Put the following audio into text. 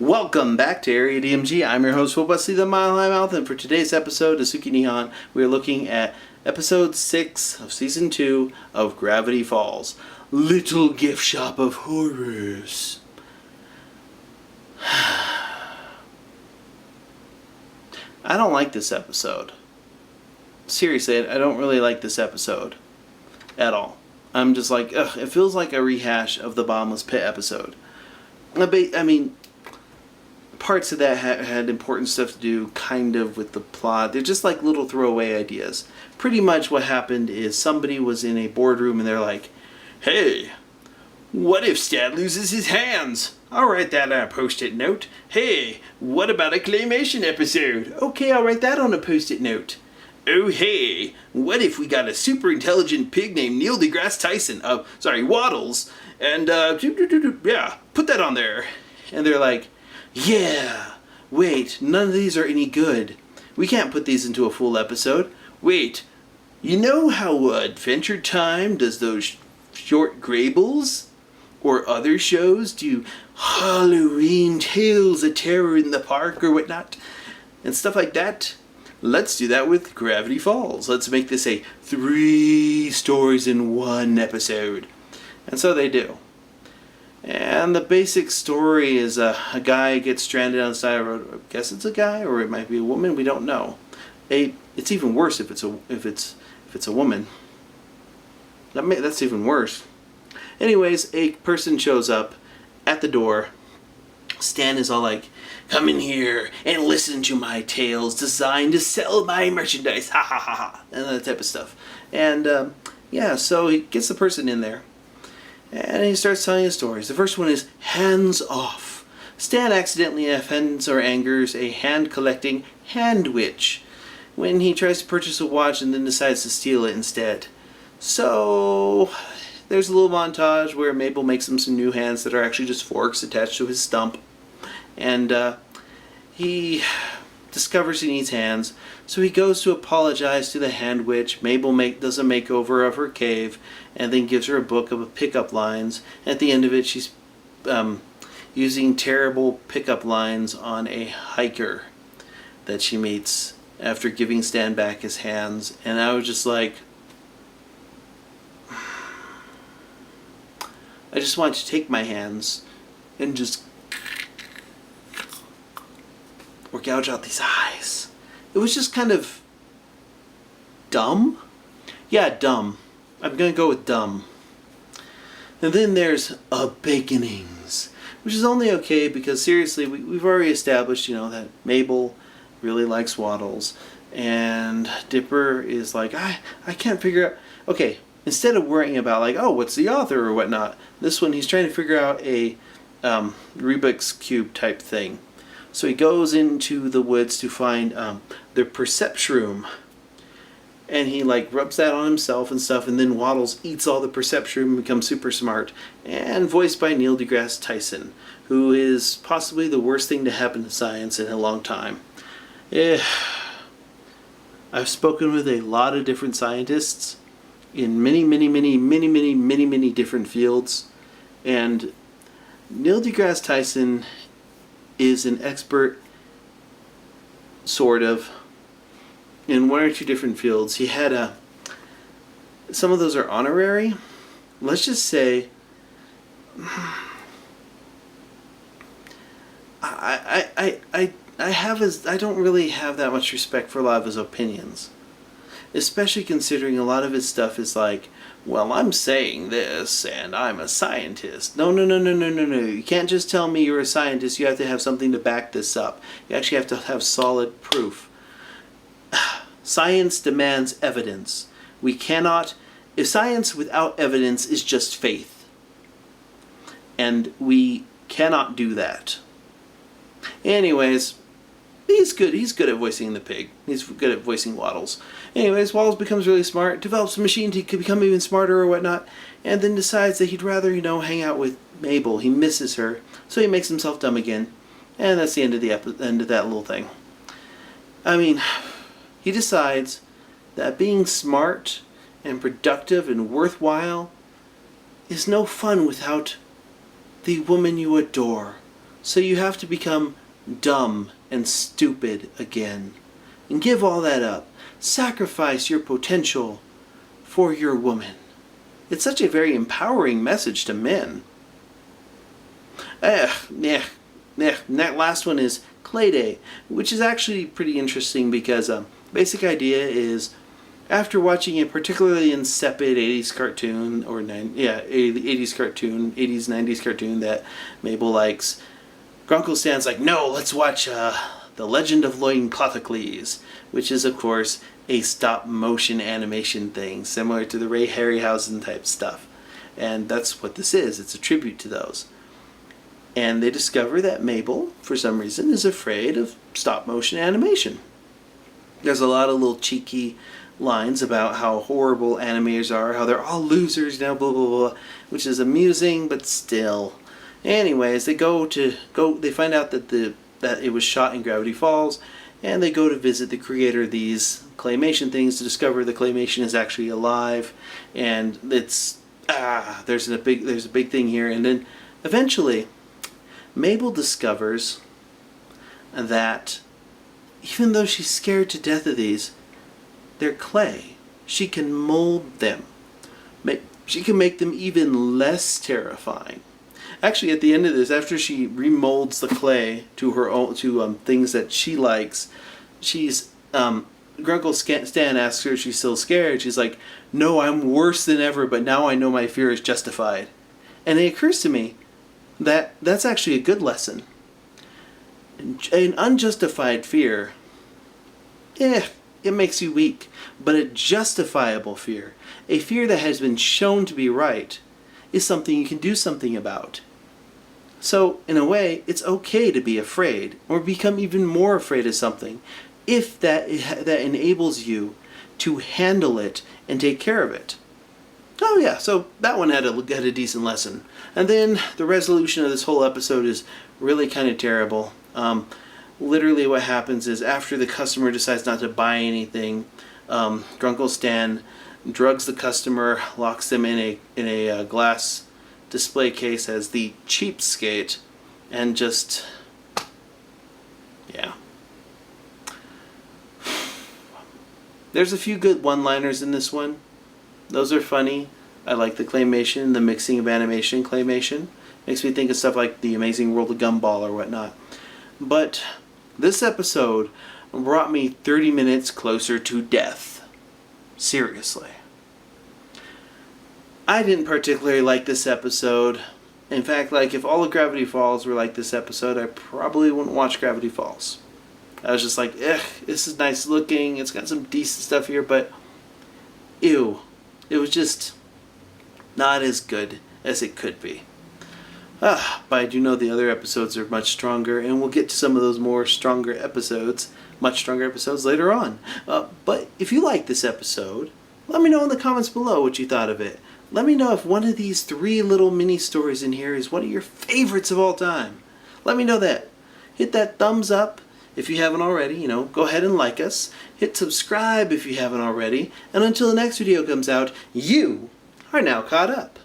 Welcome back to Area DMG. I'm your host, Wesley the Mile High Mouth, and for today's episode of Suki Nihon, we are looking at episode 6 of season 2 of Gravity Falls, Little Gift Shop of Horrors. I don't like this episode. Seriously, I don't really like this episode at all. I'm just like, ugh, it feels like a rehash of the Bottomless Pit episode. I mean, parts of that had important stuff to do kind of with the plot. They're just like little throwaway ideas. Pretty much what happened is somebody was in a boardroom and they're like, hey, what if Stan loses his hands? I'll write that on a post-it note. Hey, what about a claymation episode? Okay, I'll write that on a post-it note. Oh hey, what if we got a super intelligent pig named Neil deGrasse Tyson, Waddles, and yeah, put that on there. And they're like, yeah, wait, none of these are any good. We can't put these into a full episode. Wait, you know how Adventure Time does those short Graybles? Or other shows do Halloween Tales of Terror in the Park or whatnot? And stuff like that. Let's do that with Gravity Falls. Let's make this a 3 stories in 1 episode. And so they do. And the basic story is a guy gets stranded on the side of the road. I guess it's a guy, or it might be a woman. We don't know. It's even worse if it's a woman. That's even worse. Anyways, a person shows up at the door. Stan is all like, come in here and listen to my tales designed to sell my merchandise. Ha ha ha ha. And that type of stuff. And yeah, so he gets the person in there. And he starts telling his stories. The first one is Hands Off. Stan accidentally offends or angers a hand-collecting hand witch when he tries to purchase a watch and then decides to steal it instead. So there's a little montage where Mabel makes him some new hands that are actually just forks attached to his stump. And he discovers he needs hands, so he goes to apologize to the hand witch. Mabel does a makeover of her cave and then gives her a book of pickup lines. At the end of it, she's using terrible pickup lines on a hiker that she meets after giving Stan back his hands. And I was just like, I just want to take my hands and just or gouge out these eyes. It was just kind of dumb. Yeah, dumb. I'm gonna go with dumb. And then there's a Baconings, which is only okay because seriously, we've already established, that Mabel really likes Waddles, and Dipper is like, I can't figure out. Okay, instead of worrying about like, oh, what's the author or whatnot, this one he's trying to figure out a Rubik's Cube type thing. So he goes into the woods to find the Perceptroom. And he rubs that on himself and stuff, and then Waddles eats all the Perceptroom and becomes super smart. And voiced by Neil deGrasse Tyson, who is possibly the worst thing to happen to science in a long time. I've spoken with a lot of different scientists in many different fields. And Neil deGrasse Tyson is an expert, sort of, in 1 or 2 different fields. He had some of those are honorary. Let's just say, I don't really have that much respect for a lot of his opinions, especially considering a lot of his stuff is like, well, I'm saying this, and I'm a scientist. No. You can't just tell me you're a scientist. You have to have something to back this up. You actually have to have solid proof. Science demands evidence. We cannot... If science without evidence is just faith. And we cannot do that. Anyways, he's good. He's good at voicing the pig. He's good at voicing Waddles. Anyways, Waddles becomes really smart, develops a machine to become even smarter or whatnot, and then decides that he'd rather, hang out with Mabel. He misses her, so he makes himself dumb again. And that's the end of end of that little thing. I mean, he decides that being smart and productive and worthwhile is no fun without the woman you adore, So you have to become dumb and stupid again. And give all that up. Sacrifice your potential for your woman. It's such a very empowering message to men. That last one is Clay Day, which is actually pretty interesting because basic idea is after watching a particularly insipid 80s cartoon, 80s cartoon, 80s, 90s cartoon that Mabel likes, Grunkle Stan's like, no, let's watch The Legend of Lloyd Clothocles, which is, of course, a stop-motion animation thing, similar to the Ray Harryhausen type stuff. And that's what this is. It's a tribute to those. And they discover that Mabel, for some reason, is afraid of stop-motion animation. There's a lot of little cheeky lines about how horrible animators are, how they're all losers now, blah, blah, blah, which is amusing, but still. Anyways, they they find out that it was shot in Gravity Falls, and they go to visit the creator of these claymation things to discover the claymation is actually alive, and there's a big thing here. And then eventually Mabel discovers that even though she's scared to death of these, they're clay. She can mold them. She can make them even less terrifying. Actually, at the end of this, after she remolds the clay to her own things that she likes, Grunkle Stan asks her if she's still scared. She's like, "No, I'm worse than ever, but now I know my fear is justified." And it occurs to me that that's actually a good lesson. An unjustified fear, it makes you weak. But a justifiable fear, a fear that has been shown to be right, is something you can do something about. So, in a way, it's okay to be afraid, or become even more afraid of something, if that enables you to handle it and take care of it. Oh yeah, so that one had a decent lesson. And then the resolution of this whole episode is really kind of terrible. Literally what happens is after the customer decides not to buy anything, Grunkle Stan drugs the customer, locks them in a glass display case as the cheapskate, and just, yeah. There's a few good one-liners in this one. Those are funny. I like the claymation, the mixing of animation claymation. Makes me think of stuff like The Amazing World of Gumball or whatnot. But this episode brought me 30 minutes closer to death. Seriously. I didn't particularly like this episode. In fact, if all of Gravity Falls were like this episode, I probably wouldn't watch Gravity Falls. I was just like, this is nice looking, it's got some decent stuff here, but ew. It was just not as good as it could be. But I do know the other episodes are much stronger, and we'll get to some of those much stronger episodes later on. But if you like this episode, let me know in the comments below what you thought of it. Let me know if one of these 3 little mini stories in here is one of your favorites of all time. Let me know that. Hit that thumbs up if you haven't already. Go ahead and like us. Hit subscribe if you haven't already. And until the next video comes out, you are now caught up.